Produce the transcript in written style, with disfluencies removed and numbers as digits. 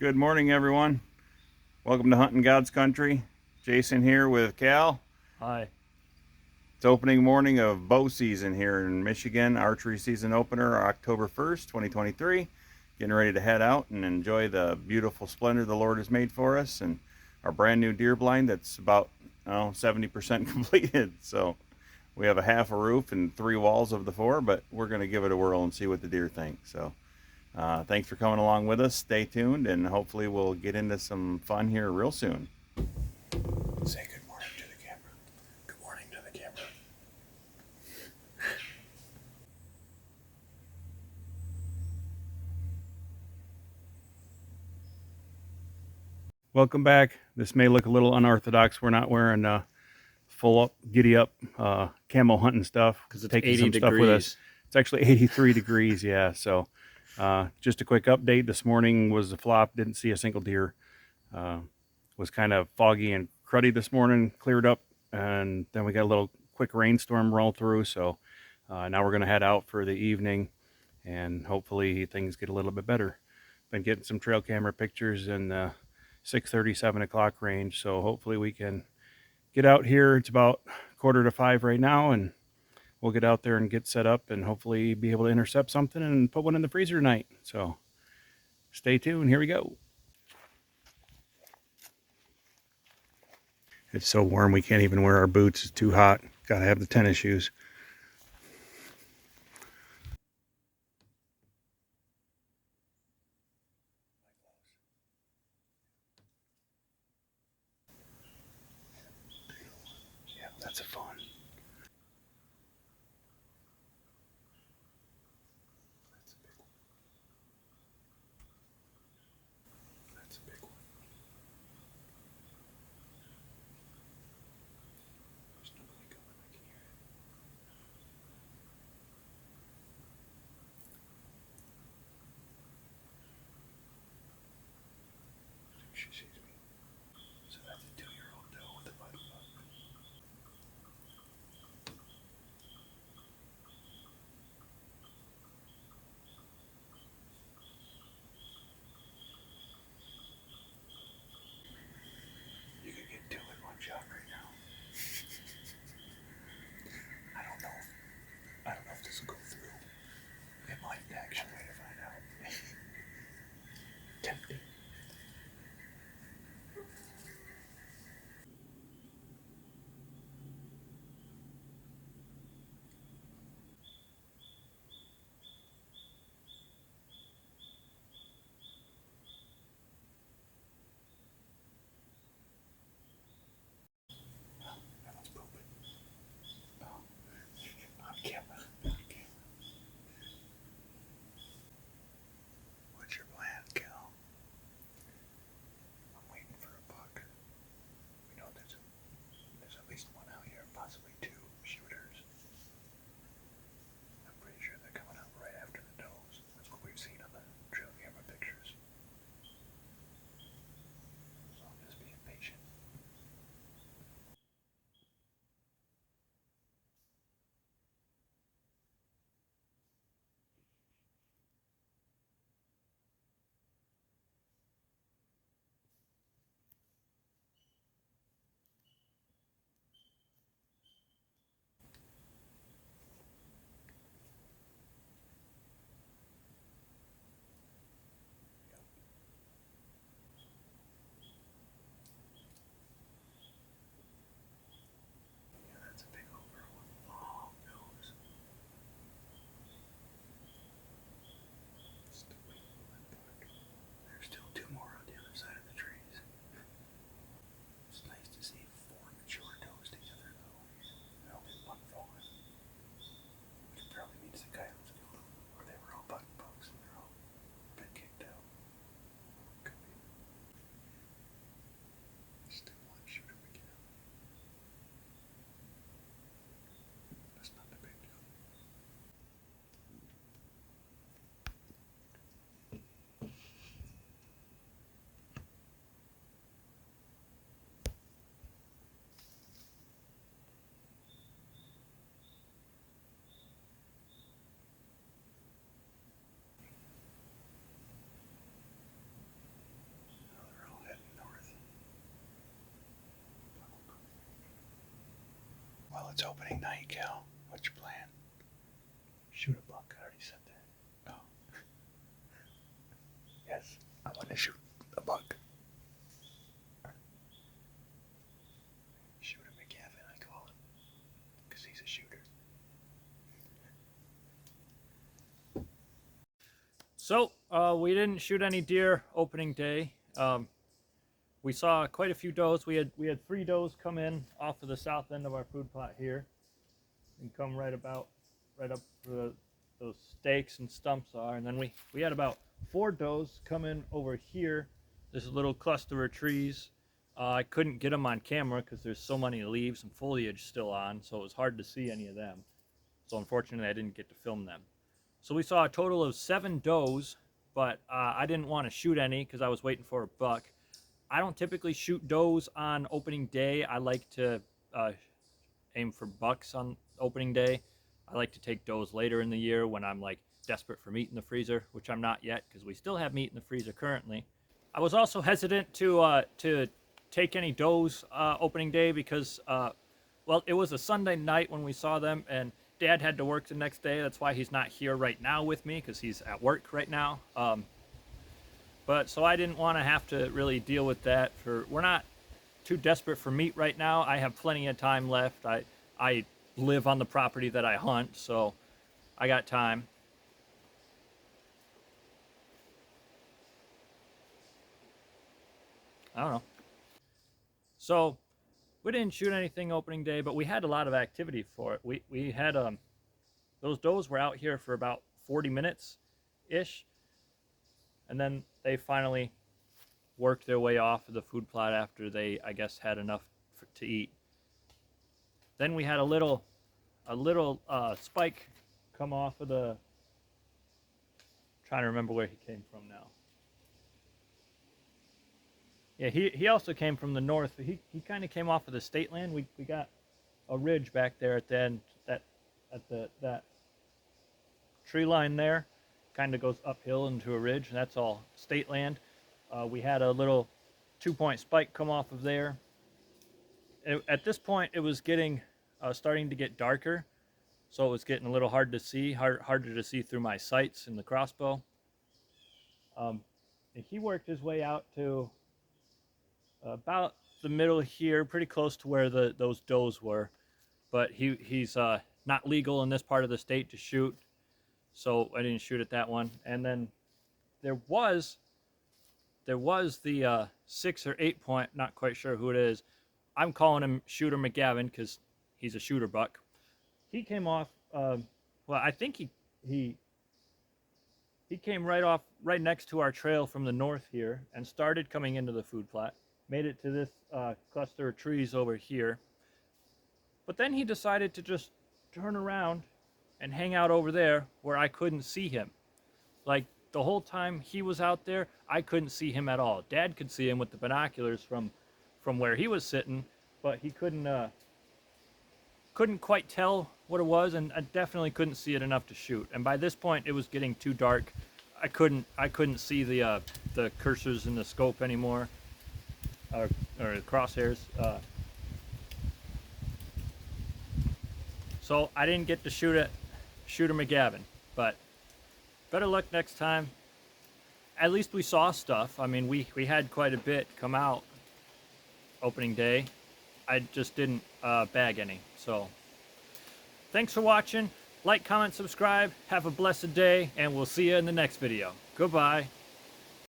Good morning, everyone. Welcome to Hunting God's Country. Jason here with Cal. Hi. It's opening morning of bow season here in Michigan. Archery season opener October 1st, 2023. Getting ready to head out and enjoy the beautiful splendor the Lord has made for us and our brand new deer blind that's about 70% completed. So we have a half a roof and 3 walls of the 4, but we're going to give it a whirl and see what the deer think. So thanks for coming along with us. Stay tuned, and hopefully we'll get into some fun here real soon. Say good morning to the camera. Good morning to the camera. Welcome back. This may look a little unorthodox. We're not wearing full up, giddy up camo hunting stuff Because it's taking 80 some degrees. stuff with us. It's actually 83 degrees, yeah. So just a quick update. This morning was a flop. Didn't see a single deer. Was kind of foggy and cruddy this morning. Cleared up, and then we got a little quick rainstorm roll through. So now we're going to head out for the evening, and hopefully things get a little bit better. Been getting some trail camera pictures in the 6:30, 7 o'clock range. So hopefully we can get out here. It's about 4:45 right now, and we'll get out there and get set up and hopefully be able to intercept something and put one in the freezer tonight. So stay tuned. Here we go. It's so warm we can't even wear our boots. It's too hot. Gotta have the tennis shoes. Yeah, that's a fun. That's a big one. There's nobody coming. I can hear it. I think she sees me. So that's a 2-year-old doe with a butt buck. You could get 2 in one shot right now. I don't know. I don't know if this will go through. It might actually. Way to find out. Tempting. it's opening night, Cal. What's your plan? Shoot a buck. I already said that. Oh. Yes, I want to shoot a buck. Shooter McGavin, I call him, because he's a shooter. So we didn't shoot any deer opening day. We saw quite a few does. We had 3 does come in off of the south end of our food plot here, and come right up where those stakes and stumps are. And then we had about 4 does come in over here. This little cluster of trees. I couldn't get them on camera because there's so many leaves and foliage still on, so it was hard to see any of them. So unfortunately, I didn't get to film them. So we saw a total of 7 does, but I didn't want to shoot any because I was waiting for a buck. I don't typically shoot does on opening day. I like to aim for bucks on opening day. I like to take does later in the year when I'm like desperate for meat in the freezer, which I'm not yet because we still have meat in the freezer currently. I was also hesitant to take any does opening day because, well, it was a Sunday night when we saw them, and Dad had to work the next day. That's why he's not here right now with me, because he's at work right now. But so I didn't want to have to really deal with that. We're not too desperate for meat right now. I have plenty of time left. I live on the property that I hunt, so I got time. I don't know. So we didn't shoot anything opening day, but we had a lot of activity for it. We had those does were out here for about 40 minutes ish, and then they finally worked their way off of the food plot after they, I guess, had enough to eat. Then we had a little spike come off of the, trying to remember where he came from now. Yeah, he also came from the north. He kind of came off of the state land. We got a ridge back there at the end, that tree line there kind of goes uphill into a ridge, and that's all state land. We had a little 2-point spike come off of there. At this point, it was getting starting to get darker, so it was getting a little hard to see, harder to see through my sights in the crossbow. He worked his way out to about the middle here, pretty close to where those does were, but he's not legal in this part of the state to shoot, so I didn't shoot at that one. And then there was the 6 or 8 point, not quite sure who it is. I'm calling him Shooter McGavin because he's a shooter buck. He came off. Well, I think he came right next to our trail from the north here and started coming into the food plot. Made it to this cluster of trees over here. But then he decided to just turn around and hang out over there where I couldn't see him. Like, the whole time he was out there, I couldn't see him at all. Dad could see him with the binoculars from where he was sitting, but he couldn't quite tell what it was, and I definitely couldn't see it enough to shoot. And by this point, it was getting too dark. I couldn't see the cursors in the scope anymore, or the crosshairs. So I didn't get to shoot at Shooter McGavin, but better luck next time. At least we saw stuff. I mean, we had quite a bit come out opening day. I just didn't bag any. So thanks for watching. Like, comment, subscribe. Have a blessed day, and we'll see you in the next video. Goodbye.